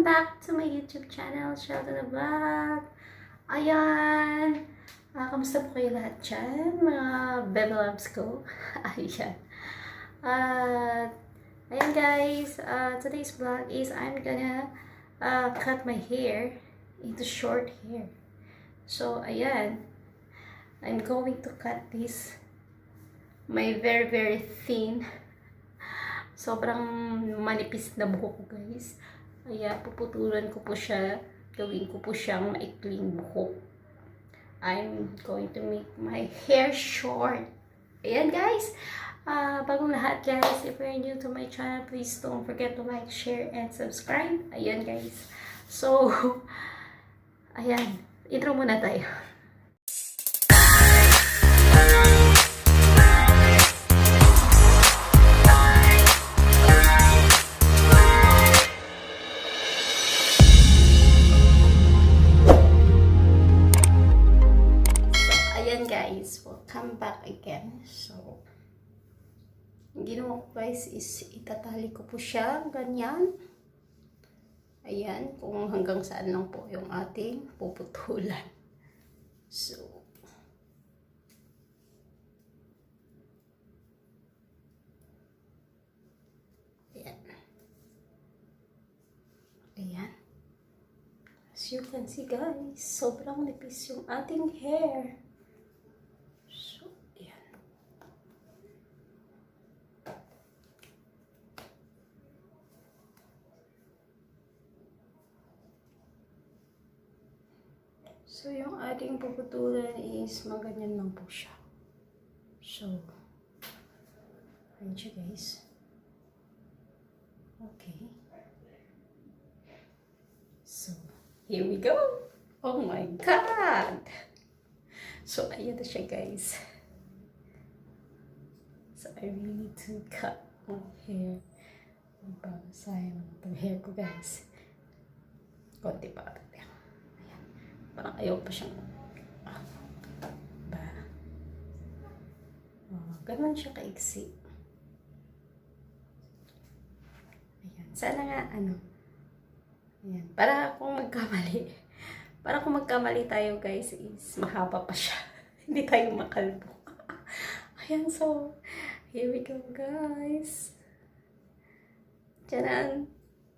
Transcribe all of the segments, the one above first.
back to my YouTube channel, Sheldon the Vlog. Ayan. Kamusta po kayo lahat dyan, mga baby loves ko? Ayan. Ayan guys, today's vlog is I'm gonna cut my hair into short hair. So, ayan. I'm going to cut this my very thin, sobrang manipis na buhok ko guys. Kaya puputulan ko po siya, gawin ko po siyang maikling buhok. I'm going to make my hair short. Ayan guys, bagong lahat guys, if you're new to my channel, please don't forget to like, share, and subscribe. Ayan guys, so ayan, intro muna tayo. Guys, welcome back again. So, ang ginawa ko guys is itatali ko po siya ganyan. Ayan, kung hanggang saan lang po yung ating puputulan. So, ayan. Ayan. As you can see guys, sobrang nipis yung ating hair. So, yung ating puputulan is maganyan lang po siya. So, ayan siya guys. Okay. So, here we go. Oh my God! So, ayan na siya guys. So, I really need to cut my hair. Sayang itong hair ko guys. Konti pa rin. Parang ayaw pa siyang ganun siya kaiksi. Ayan. Sana nga ayan. Para kung magkamali tayo guys is mahaba pa siya. Hindi tayo makalbo. Ayan, so here we go guys. Tiyanan.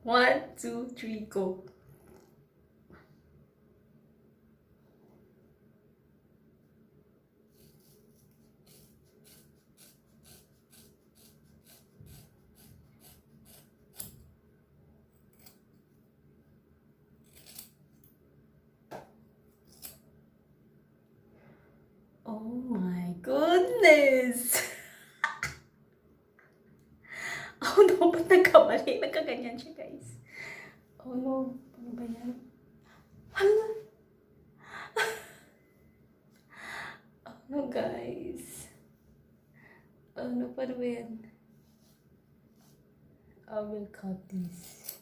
1, 2, 3, go. Oh my goodness! Oh no, ba't nagkamali? Nagkaganyan siya guys. Oh no, ano ba yan? Hala! Oh no guys. Oh no, paano ba yan? I will cut this.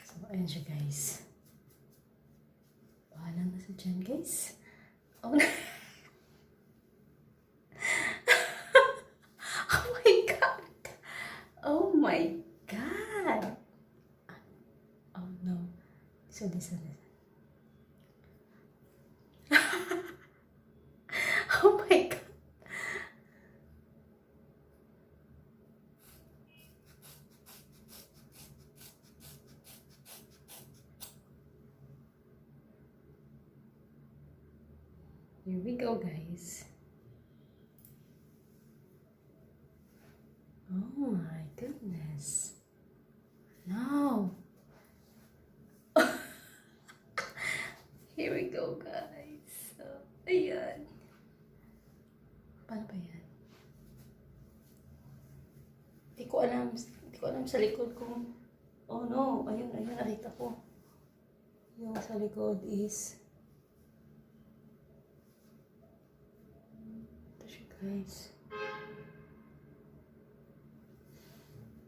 So, ayan siya guys. Bahala na sa dyan, guys. Oh, oh my God! Oh my God! Oh no. So, this one. Oh my God! Here we go, guys. Oh my goodness. No. Here we go, guys. So, ayan. Paano ba yan? Hindi ko alam sa likod kung... Oh no, ayun, nakita ko. Yung sa likod is... Guys.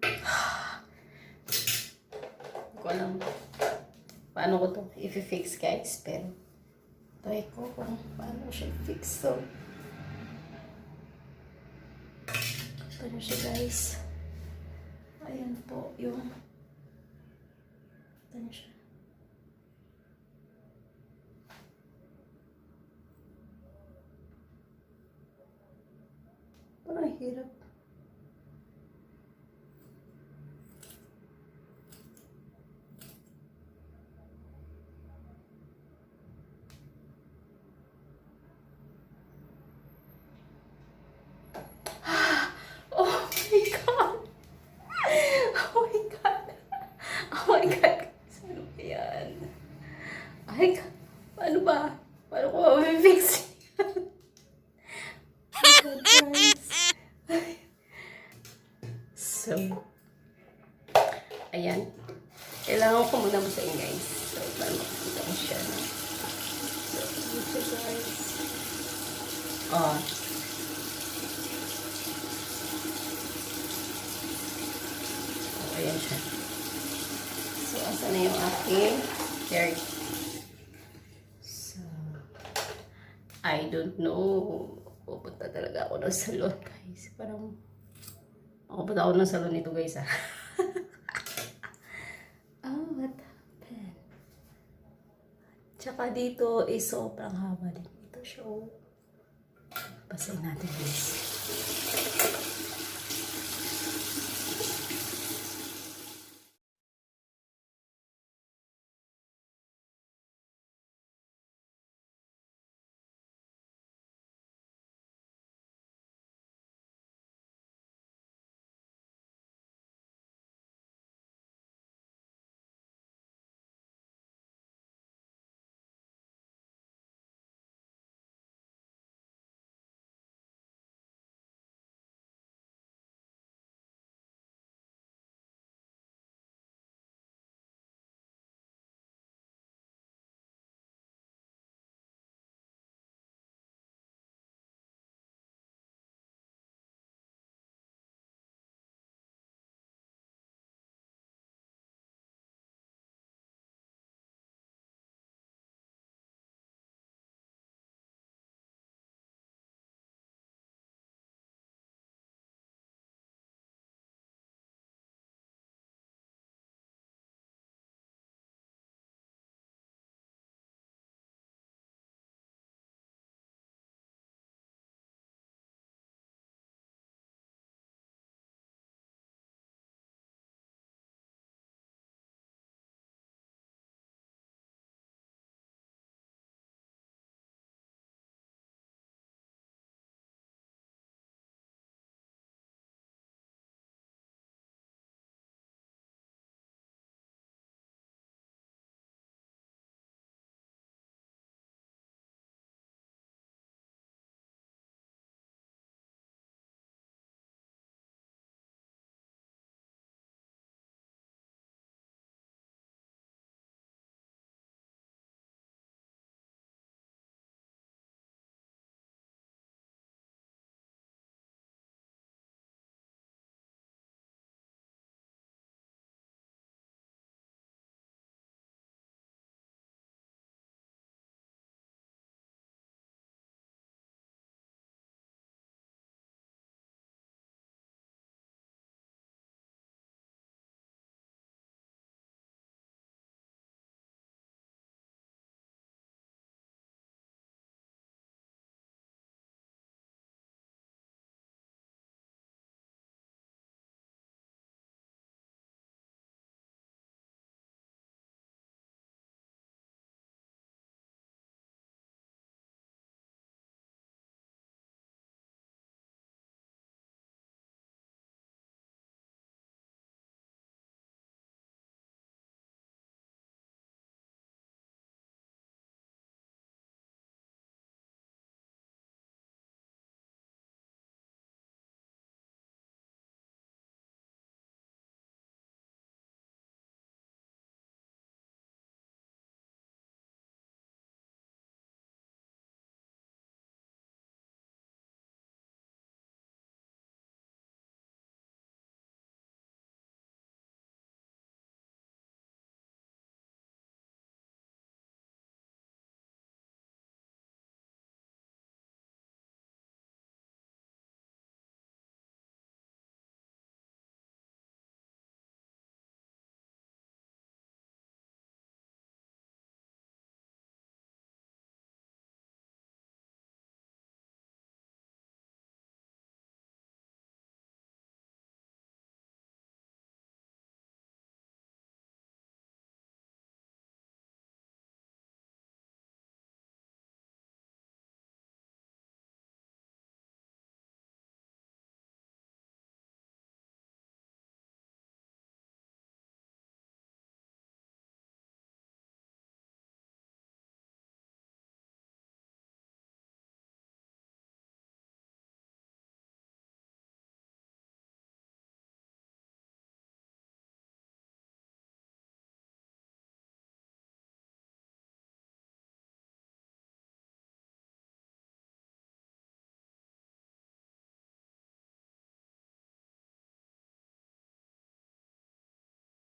Hindi ko alam paano ko ito i-fix guys, pero try ko kung paano siya i-fix. So, pa na siya, guys. Ayan po yung ito na siya. Parang hirap. Oh my God! Oh my God! Oh my God! Ano ba yan? Ay, paano ba? Paano ko ma-fix yan? Oh my God, guys. So, ayan. Kailangan ko muna masain, guys. So, para makikita ko siya. So, ito guys. Oh. Oh, ayan siya. So, asa na yung aking hair? So, I don't know. Pupunta talaga ako ng salon, guys. Parang, pupunta ako ng salon nito, guys, ah. Oh, what happened? Tsaka dito is sobrang haba din. Ito siya, oh. Pasayin natin, guys.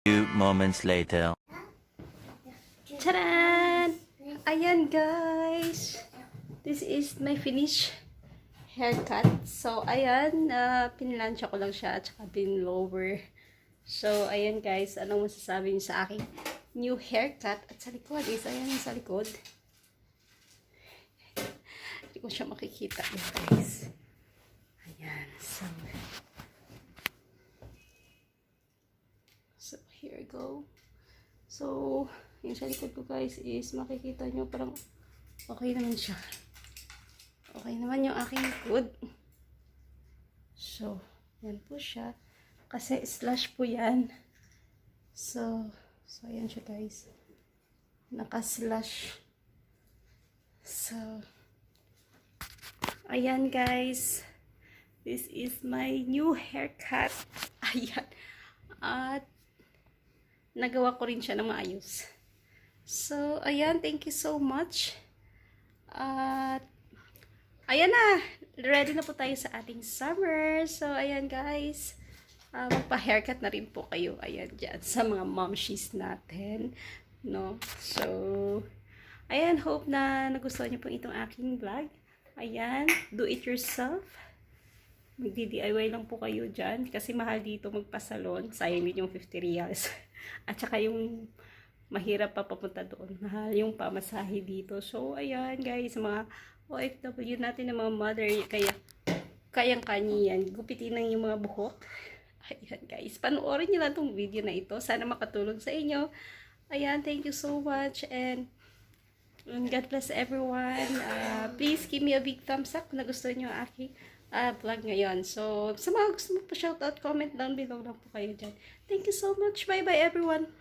Few moments later. Charan! Ayan guys! This is my finished haircut. So, ayan, pinlansya ko lang siya at saka pinlower. So, ayan guys, anong masasabi niyo sa aking new haircut? At sa likod is, ayan sa likod. Hindi ko siya makikita guys. Ayan, so here we go. So, yung sa likod ko guys is makikita nyo parang okay naman siya. Okay naman yung aking likod. So, yan po siya. Kasi slash po yan. So ayan siya guys. Naka-slash. So, ayan guys. This is my new haircut. Ayan. At nagawa ko rin siya na maayos. So, ayan. Thank you so much. At ayan na. Ready na po tayo sa ating summer. So, ayan guys. Magpa-haircut na rin po kayo. Ayan dyan. Sa mga momshies natin. No? So, ayan. Hope na nagustuhan niyo po itong aking vlog. Ayan. Do it yourself. Magdi-DIY lang po kayo dyan. Kasi mahal dito magpasalon. Sayang din yung 50 reals. At saka yung mahirap pa papunta doon. Mahal yung pamasahe dito. So, ayan guys, mga OFW natin na mga mother, kayang-kanya yan. Gupitin lang yung mga buhok. Ayan guys, panoorin nyo lang itong video na ito. Sana makatulong sa inyo. Ayan, thank you so much. And God bless everyone. Please give me a big thumbs up kung nagustuhan nyo ang aking vlog ngayon. So, sa mga gusto mo pa shoutout, comment down below lang po kayo dyan. Thank you so much. Bye-bye everyone.